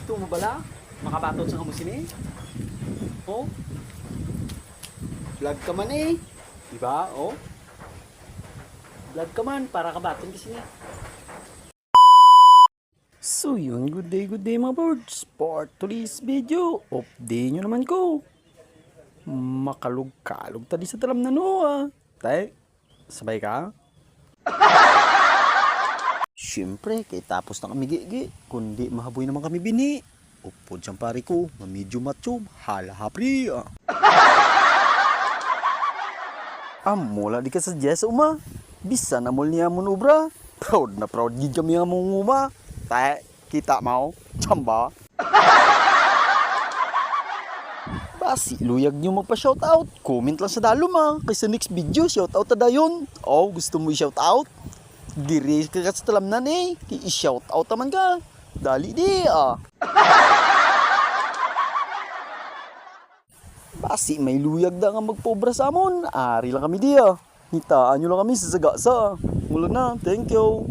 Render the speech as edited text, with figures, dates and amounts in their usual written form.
Gusto mo bala? Makabatot sa kamusin eh? Oh? Vlog ka man eh. Diba? Oh? Vlog ka man para kabaton kasi niya. So yun, good day mga birds. For today's video, update nyo naman ko. Makalog-kalog tadi sa talam na noa. Tay, sabay ka? Siyempre, kay tapos na kami gigi, kundi mahaboy naman kami bini. Upod siyang pari ko, mamidyo macho, hala hapri. Mula di ka sa Jess uma. Bisa na mul niya mon ubra. Proud na proud gid kami nga mong uma. Tay, kita mau, chamba. Basi, luyag nyo magpa-shoutout. Comment lang sa dalom kaysa next video, shoutout na dayon. Oh, gusto mo i-shoutout? Diri ka sa talam na eh. I-shoutout naman ka. Dali di Basi, may luyag na nga magpobra sa amon. Ari lang kami di Hitaan nyo lang kami sa sagasa. Mula na, thank you.